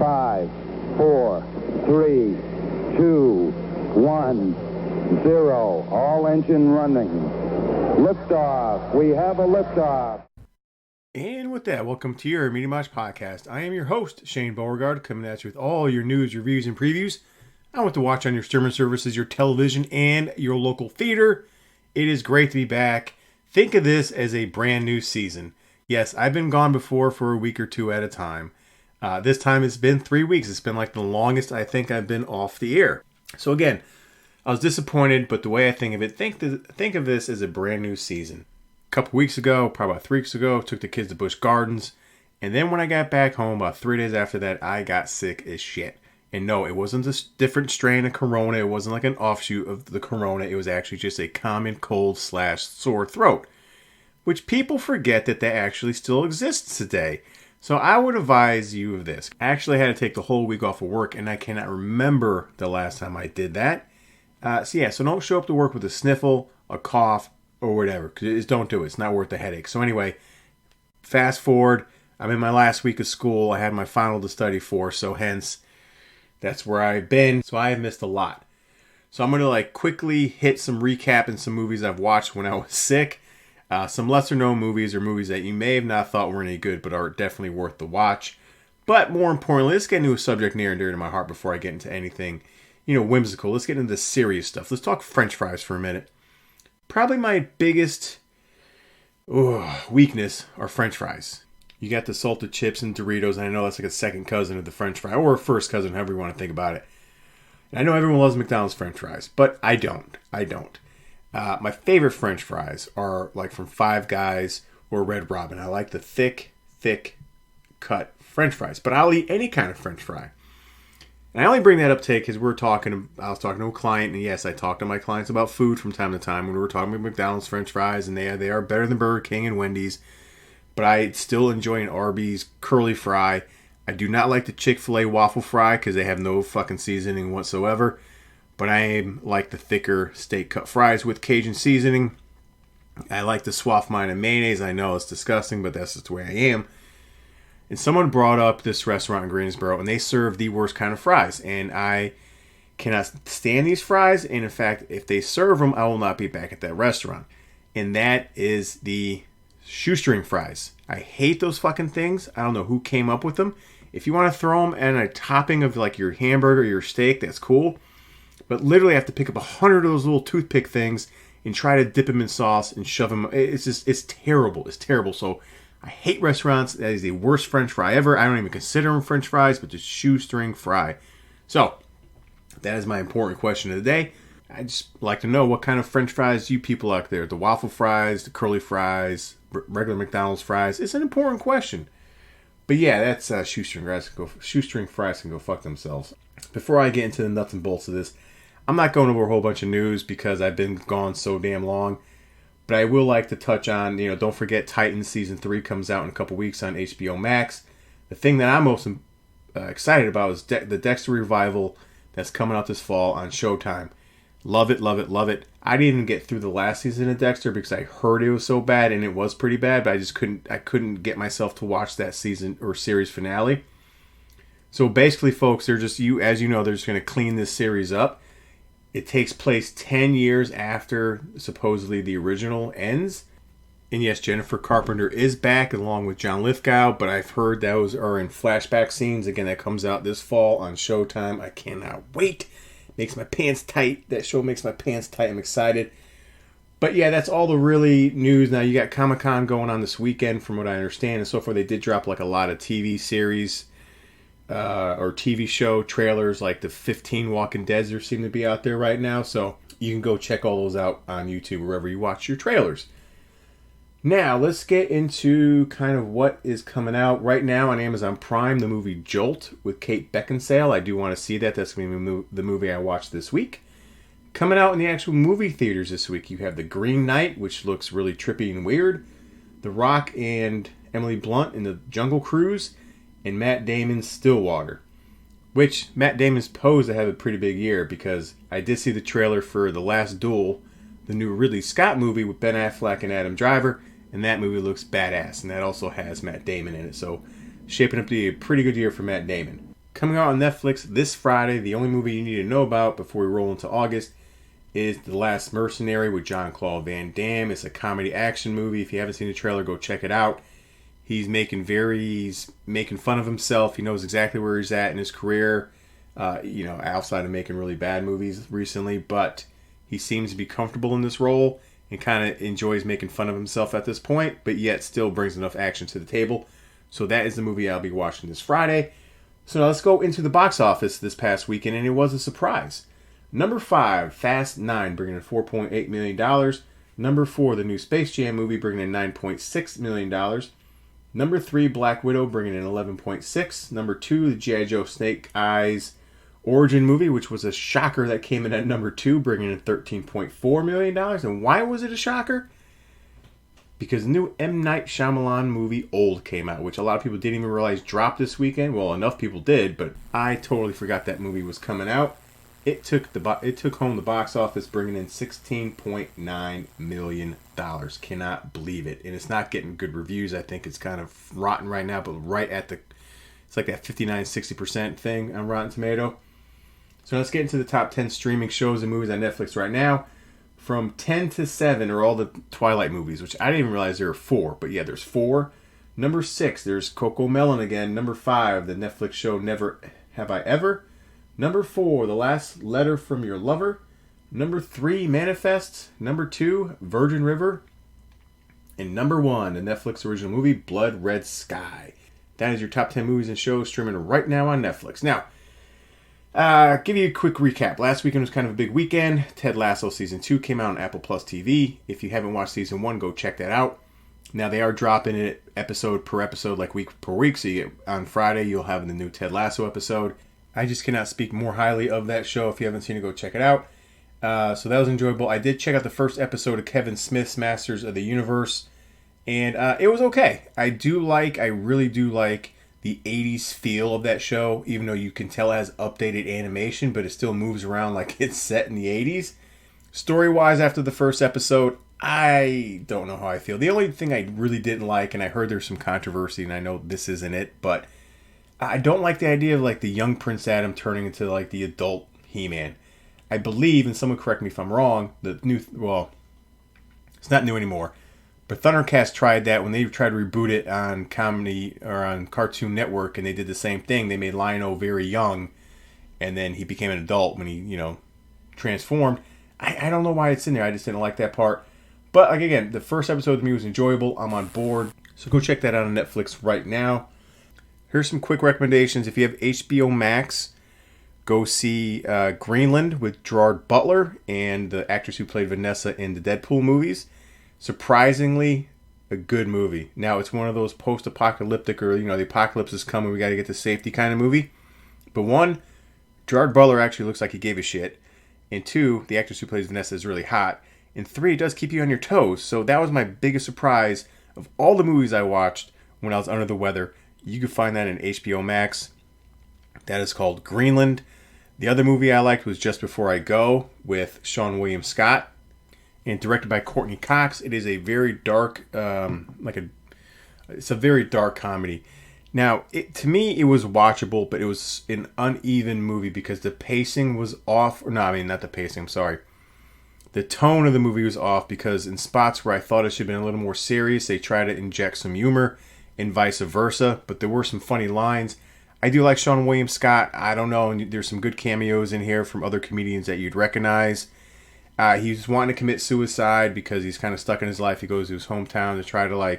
5, 4, 3, 2, 1, 0. All engine running. Liftoff. We have a liftoff. And with that, welcome to your Media Mosh Podcast. I am your host, Shane Beauregard, coming at you with all your news, reviews, and previews I want to watch on your streaming services, your television, and your local theater. It is great to be back. Think of this as a brand new season. Yes, I've been gone before for a week or two at a time. This time it's been 3 weeks. It's been like the longest I think I've been off the air. So again, I was disappointed, but the way I think of it, think of this as a brand new season. A couple weeks ago, probably about 3 weeks ago, took the kids to Busch Gardens. And then when I got back home, about 3 days after that, I got sick as shit. And no, it wasn't a different strain of corona. It wasn't like an offshoot of the corona. It was actually just a common cold / sore throat. Which people forget that actually still exists today. So I would advise you of this. I actually had to take the whole week off of work, and I cannot remember the last time I did that. So don't show up to work with a sniffle, a cough, or whatever. Just don't do it. It's not worth the headache. So anyway, fast forward. I'm in my last week of school. I had my final to study for, so hence, that's where I've been. So I have missed a lot. So I'm going to quickly hit some recap and some movies I've watched when I was sick. Some lesser known movies or movies that you may have not thought were any good, but are definitely worth the watch. But more importantly, let's get into a subject near and dear to my heart before I get into anything, whimsical. Let's get into the serious stuff. Let's talk French fries for a minute. Probably my biggest weakness are French fries. You got the salted chips and Doritos, and I know that's like a second cousin of the French fry, or a first cousin, however you want to think about it. And I know everyone loves McDonald's French fries, but I don't. My favorite French fries are from Five Guys or Red Robin. I like the thick cut French fries, but I'll eat any kind of French fry. And I only bring that up today because I was talking to a client, and yes, I talk to my clients about food from time to time when we were talking about McDonald's French fries, and they are better than Burger King and Wendy's. But I still enjoy an Arby's curly fry. I do not like the Chick-fil-A waffle fry because they have no fucking seasoning whatsoever. But I like the thicker steak cut fries with Cajun seasoning. I like to swap mine in mayonnaise. I know it's disgusting, but that's just the way I am. And someone brought up this restaurant in Greensboro, and they serve the worst kind of fries. And I cannot stand these fries. And in fact, if they serve them, I will not be back at that restaurant. And that is the shoestring fries. I hate those fucking things. I don't know who came up with them. If you want to throw them in a topping of your hamburger or your steak, that's cool. But literally I have to pick up 100 of those little toothpick things and try to dip them in sauce and shove them. It's terrible. It's terrible. So I hate restaurants. That is the worst French fry ever. I don't even consider them French fries, but just shoestring fry. So that is my important question of the day. I just like to know what kind of French fries you people out there. The waffle fries, the curly fries, regular McDonald's fries. It's an important question. But yeah, that's shoestring fries can go fuck themselves. Before I get into the nuts and bolts of this, I'm not going over a whole bunch of news because I've been gone so damn long. But I will like to touch on, don't forget Titans Season 3 comes out in a couple weeks on HBO Max. The thing that I'm most excited about is the Dexter revival that's coming out this fall on Showtime. Love it, love it, love it. I didn't even get through the last season of Dexter because I heard it was so bad, and it was pretty bad, but I couldn't get myself to watch that season or series finale. So basically, folks, they're just they're just going to clean this series up. It takes place 10 years after supposedly the original ends. And yes, Jennifer Carpenter is back along with John Lithgow, but I've heard those are in flashback scenes. Again, that comes out this fall on Showtime. I cannot wait. Makes my pants tight. That show makes my pants tight. I'm excited. But yeah, that's all the really news. Now, you got Comic-Con going on this weekend, from what I understand. And so far, they did drop a lot of TV series or TV show trailers, like the 15 Walking Deads there seem to be out there right now. So you can go check all those out on YouTube, wherever you watch your trailers. Now, let's get into kind of what is coming out right now on Amazon Prime. The movie Jolt with Kate Beckinsale. I do want to see that. That's going to be the movie I watched this week. Coming out in the actual movie theaters this week, you have The Green Knight, which looks really trippy and weird. The Rock and Emily Blunt in The Jungle Cruise. And Matt Damon's Stillwater. Which Matt Damon's posed to have a pretty big year, because I did see the trailer for The Last Duel, the new Ridley Scott movie with Ben Affleck and Adam Driver. And that movie looks badass. And that also has Matt Damon in it. So, shaping up to be a pretty good year for Matt Damon. Coming out on Netflix this Friday, the only movie you need to know about before we roll into August is The Last Mercenary with Jean-Claude Van Damme. It's a comedy action movie. If you haven't seen the trailer, go check it out. He's making fun of himself. He knows exactly where he's at in his career, outside of making really bad movies recently. But he seems to be comfortable in this role and kind of enjoys making fun of himself at this point, but yet still brings enough action to the table. So that is the movie I'll be watching this Friday. So now let's go into the box office this past weekend, and it was a surprise. Number 5, Fast 9, bringing in $4.8 million. Number 4, the new Space Jam movie, bringing in $9.6 million. Number 3, Black Widow, bringing in $11.6 million. Number 2, the G.I. Joe Snake Eyes origin movie, which was a shocker that came in at number 2, bringing in $13.4 million. And why was it a shocker? Because the new M. Night Shyamalan movie, Old, came out, which a lot of people didn't even realize dropped this weekend. Well, enough people did, but I totally forgot that movie was coming out. It took home the box office, bringing in $16.9 million. Cannot believe it. And it's not getting good reviews. I think it's kind of rotten right now, but it's like that 59-60% thing on Rotten Tomato. So let's get into the top 10 streaming shows and movies on Netflix right now. From 10 to 7 are all the Twilight movies, which I didn't even realize there were 4. But yeah, there's 4. Number 6, there's Coco Melon again. Number 5, the Netflix show Never Have I Ever. Number 4, The Last Letter from Your Lover. Number 3, Manifest. Number 2, Virgin River. And number 1, the Netflix original movie Blood Red Sky. That is your top 10 movies and shows streaming right now on Netflix. Now, give you a quick recap. Last weekend was kind of a big weekend. Ted Lasso Season 2 came out on Apple Plus TV. If you haven't watched Season 1, go check that out. Now, they are dropping it episode per episode, like week per week. So on Friday, you'll have the new Ted Lasso episode. I just cannot speak more highly of that show. If you haven't seen it, go check it out. So that was enjoyable. I did check out the first episode of Kevin Smith's Masters of the Universe. And it was okay. I really do like the 80s feel of that show, even though you can tell it has updated animation, but it still moves around like it's set in the 80s. Story-wise, after the first episode, I don't know how I feel. The only thing I really didn't like, and I heard there's some controversy, and I know this isn't it, but I don't like the idea of like the young Prince Adam turning into like the adult He-Man. I believe, and someone correct me if I'm wrong, it's not new anymore. But Thundercats tried that when they tried to reboot it on comedy or on Cartoon Network, and they did the same thing. They made Lion-O very young, and then he became an adult when he, transformed. I don't know why it's in there. I just didn't like that part. But like, again, the first episode of me was enjoyable. I'm on board. So go check that out on Netflix right now. Here's some quick recommendations. If you have HBO Max, go see Greenland with Gerard Butler and the actress who played Vanessa in the Deadpool movies. Surprisingly, a good movie. Now, it's one of those post-apocalyptic or, the apocalypse is coming, we got to get to safety kind of movie. But 1, Gerard Butler actually looks like he gave a shit. And 2, the actress who plays Vanessa is really hot. And 3, it does keep you on your toes. So that was my biggest surprise of all the movies I watched when I was under the weather. You can find that in HBO Max. That is called Greenland. The other movie I liked was Just Before I Go with Sean William Scott. And directed by Courtney Cox. It is a very dark, it's a very dark comedy. Now, to me, it was watchable, but it was an uneven movie because the pacing was off. Not the pacing, I'm sorry. The tone of the movie was off because in spots where I thought it should have been a little more serious, they tried to inject some humor and vice versa. But there were some funny lines. I do like Sean William Scott. I don't know, and there's some good cameos in here from other comedians that you'd recognize. He's wanting to commit suicide because he's kind of stuck in his life. He goes to his hometown to try to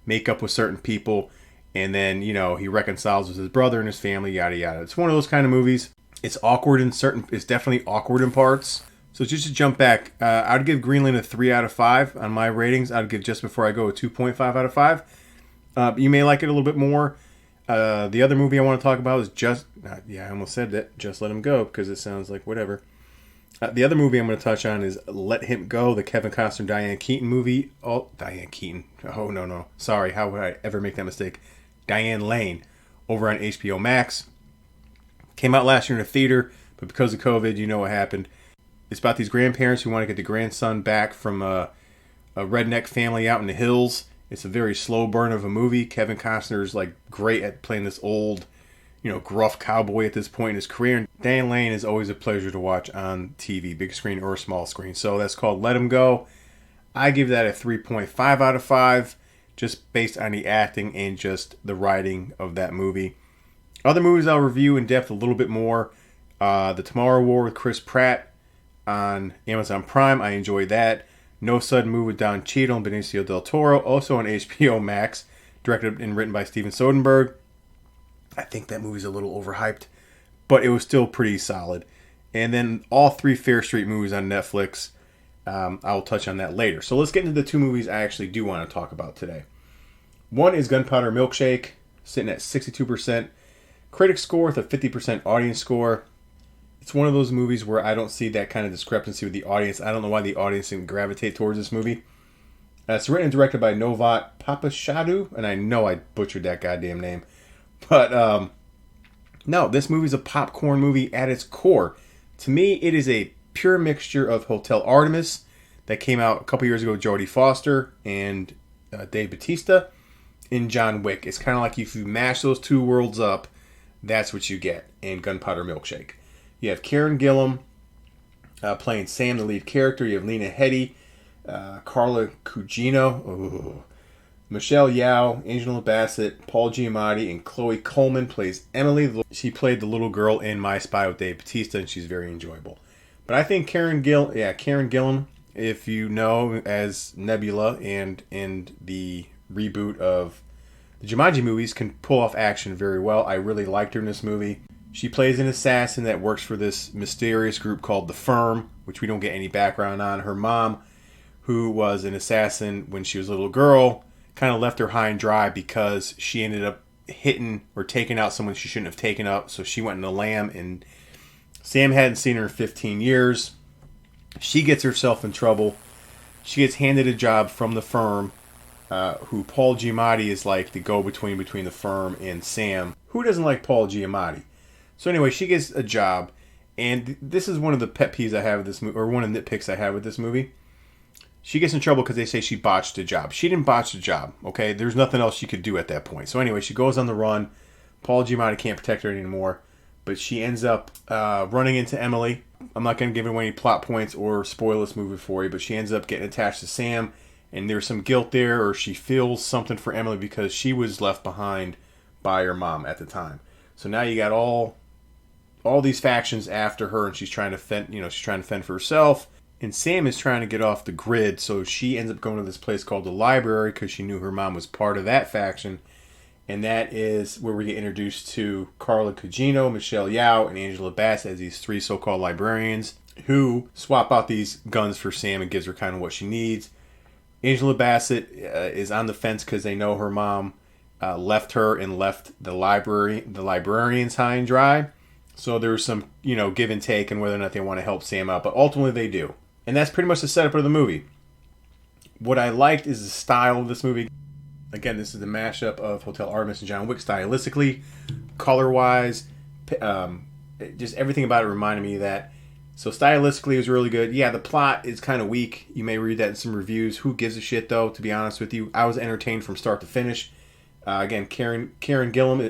make up with certain people. And then, he reconciles with his brother and his family, yada, yada. It's one of those kind of movies. It's awkward it's definitely awkward in parts. So just to jump back, I'd give Greenland a 3 out of 5 on my ratings. I'd give Just Before I Go a 2.5 out of 5. You may like it a little bit more. The other movie I want to talk about is I almost said that. Just Let Him Go, because it sounds like whatever. The other movie I'm going to touch on is Let Him Go, the Kevin Costner, Diane Keaton movie. Oh, Diane Keaton. Oh, no. Sorry, how would I ever make that mistake? Diane Lane, over on HBO Max. Came out last year in a theater, but because of COVID, you know what happened. It's about these grandparents who want to get the grandson back from a redneck family out in the hills. It's a very slow burn of a movie. Kevin Costner's great at playing this old, gruff cowboy at this point in his career. And Dan Lane is always a pleasure to watch on TV, big screen or small screen. So that's called Let Him Go. I give that a 3.5 out of 5, just based on the acting and just the writing of that movie. Other movies I'll review in depth a little bit more. The Tomorrow War with Chris Pratt on Amazon Prime. I enjoyed that. No Sudden Move with Don Cheadle and Benicio del Toro, also on HBO Max, directed and written by Steven Soderbergh. I think that movie's a little overhyped, but it was still pretty solid. And then all 3 Fair Street movies on Netflix. I'll touch on that later. So let's get into the 2 movies I actually do want to talk about today. One is Gunpowder Milkshake, sitting at 62% critic score with a 50% audience score. It's one of those movies where I don't see that kind of discrepancy with the audience. I don't know why the audience didn't gravitate towards this movie. It's written and directed by Novat Papashadu, and I know I butchered that goddamn name. But, no, this movie's a popcorn movie at its core. To me, it is a pure mixture of Hotel Artemis that came out a couple years ago with Jodie Foster and Dave Bautista in John Wick. It's kind of like if you mash those 2 worlds up, that's what you get in Gunpowder Milkshake. You have Karen Gillan playing Sam, the lead character. You have Lena Headey, Carla Gugino, Michelle Yeoh, Angela Bassett, Paul Giamatti, and Chloe Coleman plays Emily. She played the little girl in My Spy with Dave Bautista, and she's very enjoyable. But I think Karen Gillan, if you know, as Nebula and in the reboot of the Jumanji movies, can pull off action very well. I really liked her in this movie. She plays an assassin that works for this mysterious group called The Firm, which we don't get any background on. Her mom, who was an assassin when she was a little girl, kind of left her high and dry because she ended up hitting or taking out someone she shouldn't have taken out. So she went in the lamb, and Sam hadn't seen her in 15 years. She gets herself in trouble. She gets handed a job from The Firm, who Paul Giamatti is like the go-between between The Firm and Sam. Who doesn't like Paul Giamatti? So anyway, she gets a job, and this is one of the pet peeves I have with this movie, or one of the nitpicks I have with this movie. She gets in trouble because they say she botched a job. She didn't botch the job, okay? There's nothing else she could do at that point. So anyway, she goes on the run. Paul Giamatti can't protect her anymore, but she ends up running into Emily. I'm not going to give away any plot points or spoil this movie for you, but she ends up getting attached to Sam, and there's some guilt there, or she feels something for Emily because she was left behind by her mom at the time. So now you got all these factions after her, and she's trying to fend for herself. And Sam is trying to get off the grid, so she ends up going to this place called the library because she knew her mom was part of that faction. And that is where we get introduced to Carla Gugino, Michelle Yeoh, and Angela Bassett as these 3 so-called librarians who swap out these guns for Sam and gives her kind of what she needs. Angela Bassett is on the fence because they know her mom left her and left the librarians high and dry. So there's some, give and take and whether or not they want to help Sam out. But ultimately they do. And that's pretty much the setup of the movie. What I liked is the style of this movie. Again, this is the mashup of Hotel Artemis and John Wick stylistically, color-wise. Just everything about it reminded me of that. So stylistically it was really good. Yeah, the plot is kind of weak. You may read that in some reviews. Who gives a shit, though, to be honest with you? I was entertained from start to finish. Again, Karen Gillan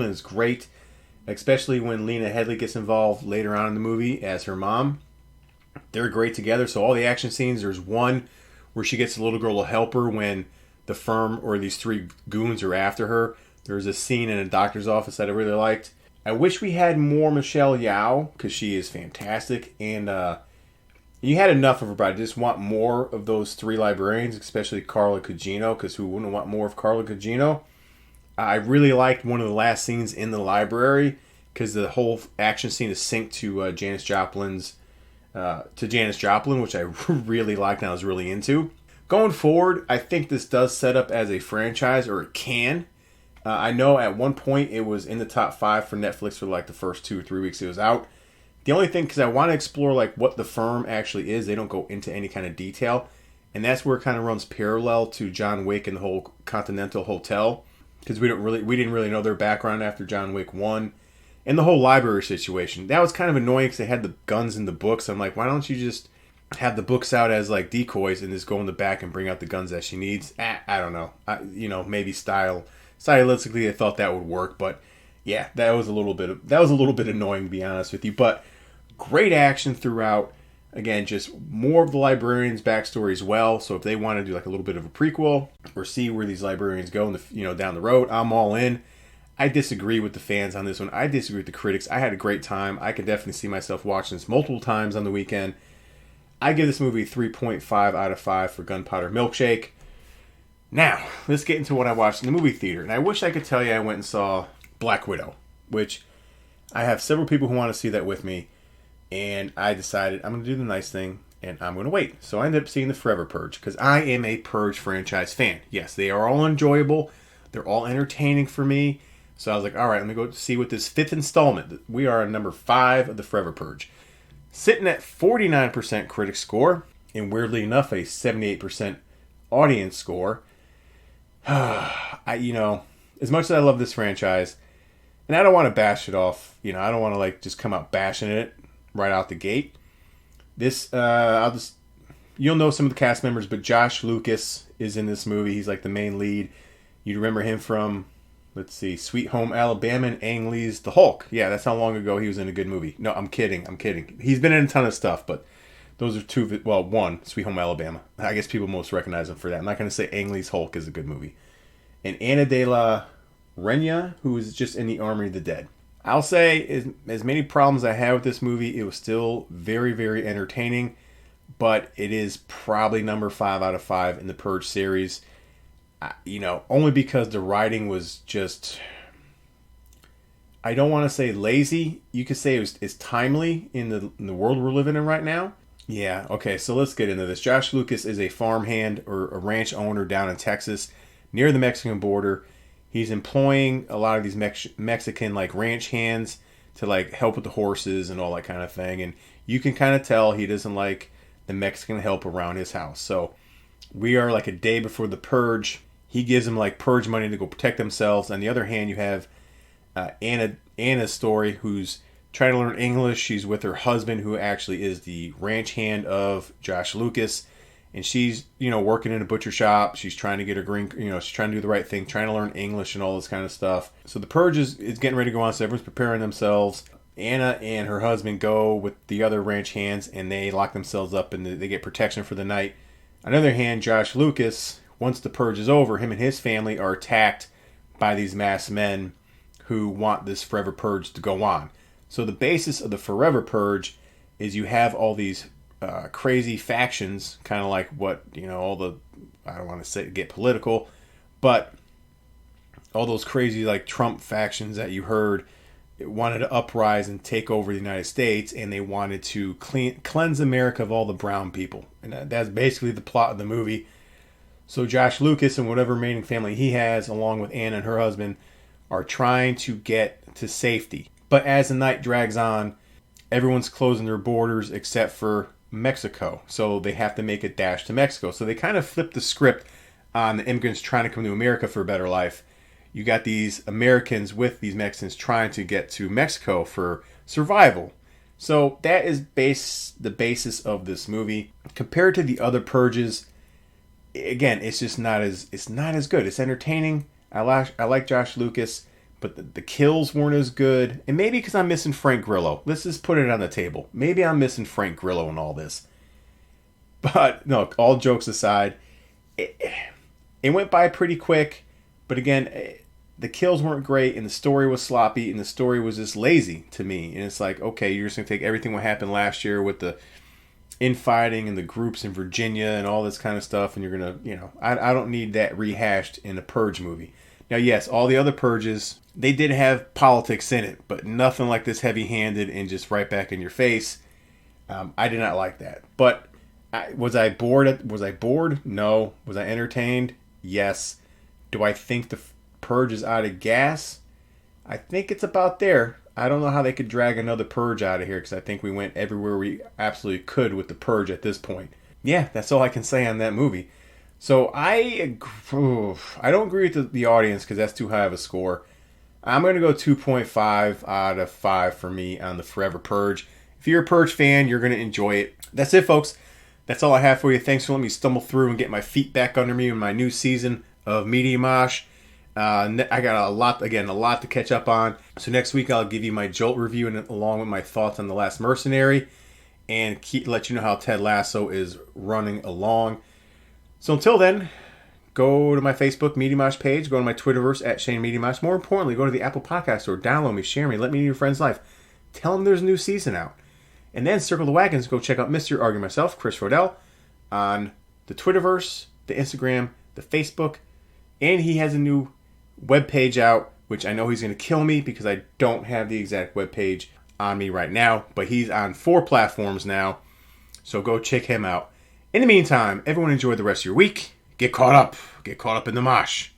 is great, especially when Lena Headey gets involved later on in the movie as her mom. They're great together. So all the action scenes, there's one where she gets a little girl to help her when the firm or these 3 goons are after her. There's a scene in a doctor's office that I really liked. I wish we had more Michelle Yeoh because she is fantastic. And you had enough of her, but I just want more of those 3 librarians, especially Carla Gugino, because who wouldn't want more of Carla Gugino? I really liked one of the last scenes in the library because the whole action scene is synced to Janis Joplin, which I really liked and I was really into. Going forward, I think this does set up as a franchise, or it can. I know at one point it was in the top 5 for Netflix for like the first 2 or 3 weeks it was out. The only thing, because I want to explore like what the firm actually is, they don't go into any kind of detail, and that's where it kind of runs parallel to John Wick and the whole Continental Hotel, because we didn't really know their background after John Wick 1, and the whole library situation. That was kind of annoying because they had the guns in the books. I'm like, why don't you just have the books out as like decoys and just go in the back and bring out the guns that she needs? I don't know. Maybe style stylistically, I thought that would work, but yeah, that was a little bit annoying, to be honest with you. But great action throughout. Again, just more of the librarians' backstory as well. So if they want to do like a little bit of a prequel or see where these librarians go in the, down the road, I'm all in. I disagree with the fans on this one. I disagree with the critics. I had a great time. I could definitely see myself watching this multiple times on the weekend. I give this movie a 3.5 out of 5 for Gunpowder Milkshake. Now, let's get into what I watched in the movie theater. And I wish I could tell you I went and saw Black Widow, which I have several people who want to see that with me. And I decided I'm going to do the nice thing and I'm going to wait. So I ended up seeing the Forever Purge because I am a Purge franchise fan. Yes, they are all enjoyable. They're all entertaining for me. So I was like, all right, let me go see what this 5th installment. We are on number 5 of the Forever Purge. Sitting at 49% critic score and weirdly enough a 78% audience score. As much as I love this franchise, and I don't want to bash it off, I don't want to just come out bashing it right out the gate. This, you'll know some of the cast members, but Josh Lucas is in this movie. He's like the main lead. You remember him from, let's see, Sweet Home Alabama and Ang Lee's The Hulk. Yeah, that's how long ago he was in a good movie. No, I'm kidding. He's been in a ton of stuff, but those are two, one, Sweet Home Alabama. I guess people most recognize him for that. I'm not going to say Ang Lee's Hulk is a good movie. And Ana de la Reina, who is just in the Army of the Dead. I'll say, as many problems I had with this movie, it was still very, very entertaining, but it is probably number 5 out of 5 in the Purge series. Only because the writing was just, I don't want to say lazy. You could say it's timely in the world we're living in right now. Yeah, okay, so let's get into this. Josh Lucas is a farmhand or a ranch owner down in Texas near the Mexican border. He's employing a lot of these Mexican ranch hands to help with the horses and all that kind of thing. And you can kind of tell he doesn't like the Mexican help around his house. So we are a day before the Purge. He gives them Purge money to go protect themselves. On the other hand, you have Anna's story, who's trying to learn English. She's with her husband, who actually is the ranch hand of Josh Lucas. And she's, working in a butcher shop. She's trying to get her she's trying to do the right thing, trying to learn English and all this kind of stuff. So the Purge is getting ready to go on, so everyone's preparing themselves. Anna and her husband go with the other ranch hands, and they lock themselves up, and they get protection for the night. On the other hand, Josh Lucas, once the Purge is over, him and his family are attacked by these masked men who want this Forever Purge to go on. So the basis of the Forever Purge is you have all these crazy factions, kind of like what, all the, I don't want to say get political, but all those crazy Trump factions that you heard wanted to uprise and take over the United States, and they wanted to cleanse America of all the brown people. And that's basically the plot of the movie. So Josh Lucas and whatever remaining family he has, along with Anna and her husband, are trying to get to safety. But as the night drags on, everyone's closing their borders except for Mexico. So they have to make a dash to Mexico. So they kind of flip the script on the immigrants trying to come to America for a better life. You got these Americans with these Mexicans trying to get to Mexico for survival. So that is the basis of this movie. Compared to the other Purges, again, it's just not as good. It's entertaining. I like Josh Lucas, but the kills weren't as good. And maybe because I'm missing Frank Grillo. Let's just put it on the table. Maybe I'm missing Frank Grillo in all this. But no, all jokes aside, it went by pretty quick. But again, the kills weren't great, and the story was sloppy, and the story was just lazy to me. And it's okay, you're just going to take everything what happened last year with the infighting and the groups in Virginia and all this kind of stuff, and you're going to, I don't need that rehashed in a Purge movie. Now, yes, all the other Purges, they did have politics in it, but nothing like this heavy-handed and just right back in your face. I did not like that. But was I bored? Was I bored? No. Was I entertained? Yes. Do I think the Purge is out of gas? I think it's about there. I don't know how they could drag another Purge out of here, because I think we went everywhere we absolutely could with the Purge at this point. Yeah, that's all I can say on that movie. So I don't agree with the audience, because that's too high of a score. I'm going to go 2.5 out of 5 for me on the Forever Purge. If you're a Purge fan, you're going to enjoy it. That's it, folks. That's all I have for you. Thanks for letting me stumble through and get my feet back under me in my new season of Media Mosh. I got a lot to catch up on. So next week I'll give you my Jolt review and along with my thoughts on The Last Mercenary, and let you know how Ted Lasso is running along. So until then, go to my Facebook Media Mosh page, go to my Twitterverse at Shane Media Mosh. More importantly, go to the Apple Podcast Store, download me, share me, let me in your friend's life. Tell them there's a new season out. And then circle the wagons, go check out Mr. Argue myself, Chris Rodell, on the Twitterverse, the Instagram, the Facebook, and he has a new webpage out, which I know he's going to kill me because I don't have the exact webpage on me right now, but he's on 4 platforms now, so go check him out. In the meantime, everyone enjoy the rest of your week. Get caught up in the mosh.